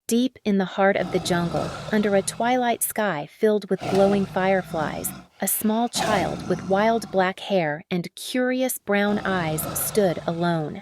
Deep in the heart of the jungle, under a twilight sky filled with glowing fireflies, a small child with wild black hair and curious brown eyes stood alone.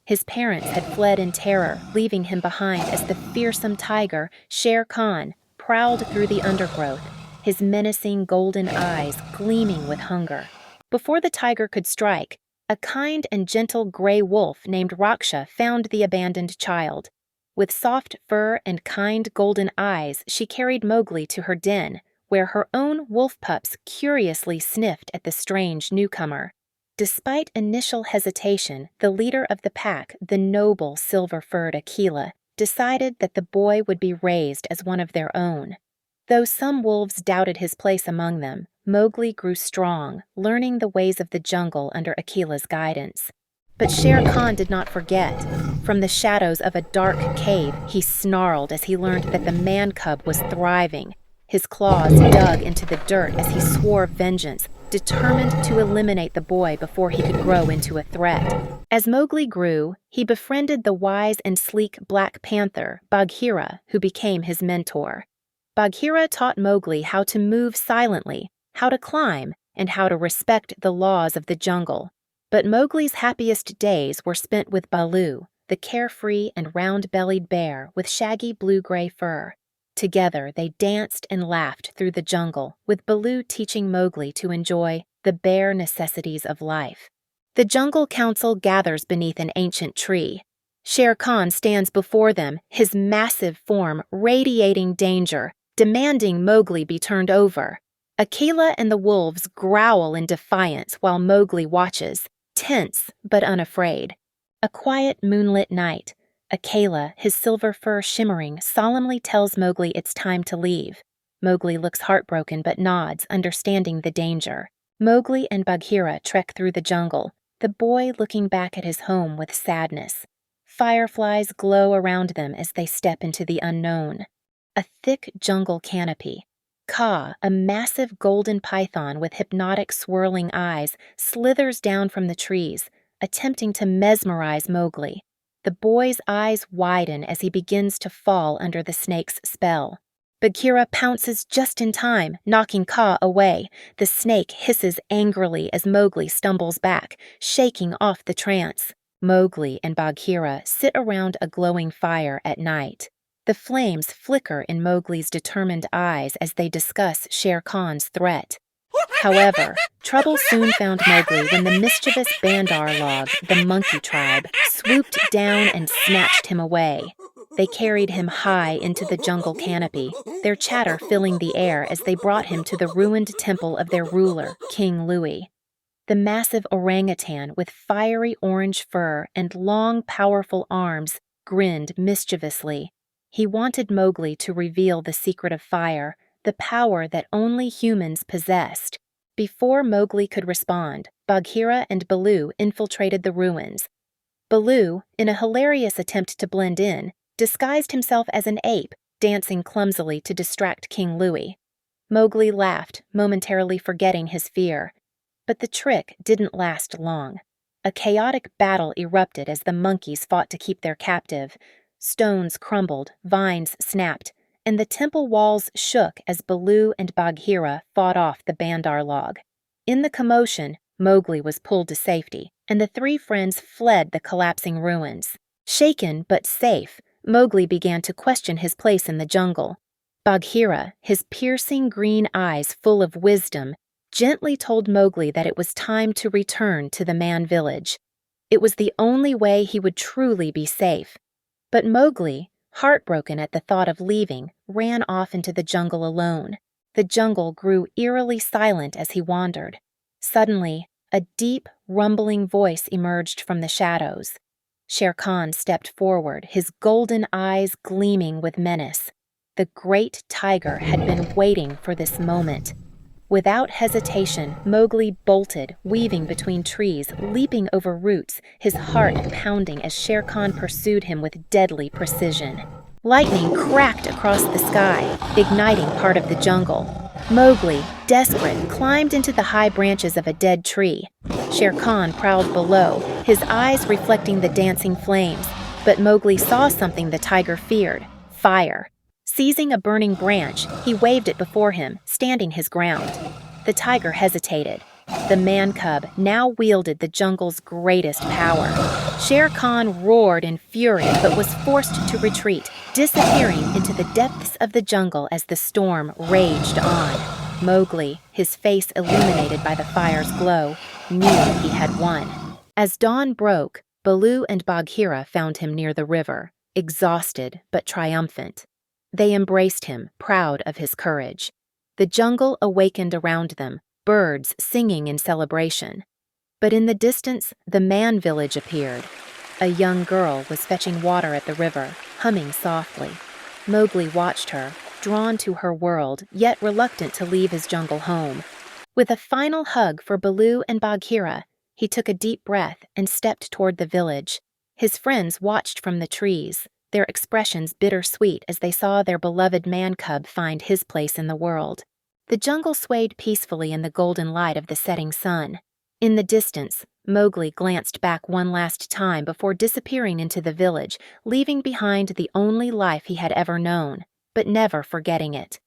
His parents had fled in terror, leaving him behind as the fearsome tiger, Shere Khan, prowled through the undergrowth, his menacing golden eyes gleaming with hunger. Before the tiger could strike, a kind and gentle gray wolf named Raksha found the abandoned child. With soft fur and kind golden eyes, she carried Mowgli to her den, where her own wolf pups curiously sniffed at the strange newcomer. Despite initial hesitation, the leader of the pack, the noble silver-furred Akela, decided that the boy would be raised as one of their own. Though some wolves doubted his place among them, Mowgli grew strong, learning the ways of the jungle under Akela's guidance. But Shere Khan did not forget. From the shadows of a dark cave, he snarled as he learned that the man-cub was thriving. His claws dug into the dirt as he swore vengeance, determined to eliminate the boy before he could grow into a threat. As Mowgli grew, he befriended the wise and sleek Black Panther, Bagheera, who became his mentor. Bagheera taught Mowgli how to move silently, how to climb, and how to respect the laws of the jungle. But Mowgli's happiest days were spent with Baloo, the carefree and round-bellied bear with shaggy blue-gray fur. Together, they danced and laughed through the jungle, with Baloo teaching Mowgli to enjoy the bare necessities of life. The Jungle Council gathers beneath an ancient tree. Shere Khan stands before them, his massive form radiating danger, demanding Mowgli be turned over. Akela and the wolves growl in defiance while Mowgli watches, tense but unafraid. A quiet moonlit night. Akela, his silver fur shimmering, solemnly tells Mowgli it's time to leave. Mowgli looks heartbroken but nods, understanding the danger. Mowgli and Bagheera trek through the jungle, the boy looking back at his home with sadness. Fireflies glow around them as they step into the unknown. A thick jungle canopy. Kaa, a massive golden python with hypnotic swirling eyes, slithers down from the trees, attempting to mesmerize Mowgli. The boy's eyes widen as he begins to fall under the snake's spell. Bagheera pounces just in time, knocking Kaa away. The snake hisses angrily as Mowgli stumbles back, shaking off the trance. Mowgli and Bagheera sit around a glowing fire at night. The flames flicker in Mowgli's determined eyes as they discuss Shere Khan's threat. However, trouble soon found Mowgli when the mischievous Bandar log, the monkey tribe, swooped down and snatched him away. They carried him high into the jungle canopy, their chatter filling the air as they brought him to the ruined temple of their ruler, King Louie. The massive orangutan with fiery orange fur and long, powerful arms grinned mischievously. He wanted Mowgli to reveal the secret of fire, the power that only humans possessed. Before Mowgli could respond, Bagheera and Baloo infiltrated the ruins. Baloo, in a hilarious attempt to blend in, disguised himself as an ape, dancing clumsily to distract King Louie. Mowgli laughed, momentarily forgetting his fear. But the trick didn't last long. A chaotic battle erupted as the monkeys fought to keep their captive. Stones crumbled, vines snapped, and the temple walls shook as Baloo and Bagheera fought off the Bandar log. In the commotion, Mowgli was pulled to safety, and the three friends fled the collapsing ruins. Shaken but safe, Mowgli began to question his place in the jungle. Bagheera, his piercing green eyes full of wisdom, gently told Mowgli that it was time to return to the man village. It was the only way he would truly be safe. But Mowgli, heartbroken at the thought of leaving, ran off into the jungle alone. The jungle grew eerily silent as he wandered. Suddenly, a deep, rumbling voice emerged from the shadows. Shere Khan stepped forward, his golden eyes gleaming with menace. The great tiger had been waiting for this moment. Without hesitation, Mowgli bolted, weaving between trees, leaping over roots, his heart pounding as Shere Khan pursued him with deadly precision. Lightning cracked across the sky, igniting part of the jungle. Mowgli, desperate, climbed into the high branches of a dead tree. Shere Khan prowled below, his eyes reflecting the dancing flames. But Mowgli saw something the tiger feared: Fire! Seizing a burning branch, he waved it before him, standing his ground. The tiger hesitated. The man cub now wielded the jungle's greatest power. Shere Khan roared in fury but was forced to retreat, disappearing into the depths of the jungle as the storm raged on. Mowgli, his face illuminated by the fire's glow, knew he had won. As dawn broke, Baloo and Bagheera found him near the river, exhausted but triumphant. They embraced him, proud of his courage. The jungle awakened around them, birds singing in celebration. But in the distance, the man village appeared. A young girl was fetching water at the river, humming softly. Mowgli watched her, drawn to her world, yet reluctant to leave his jungle home. With a final hug for Baloo and Bagheera, he took a deep breath and stepped toward the village. His friends watched from the trees, their expressions bittersweet as they saw their beloved man-cub find his place in the world. The jungle swayed peacefully in the golden light of the setting sun. In the distance, Mowgli glanced back one last time before disappearing into the village, leaving behind the only life he had ever known, but never forgetting it.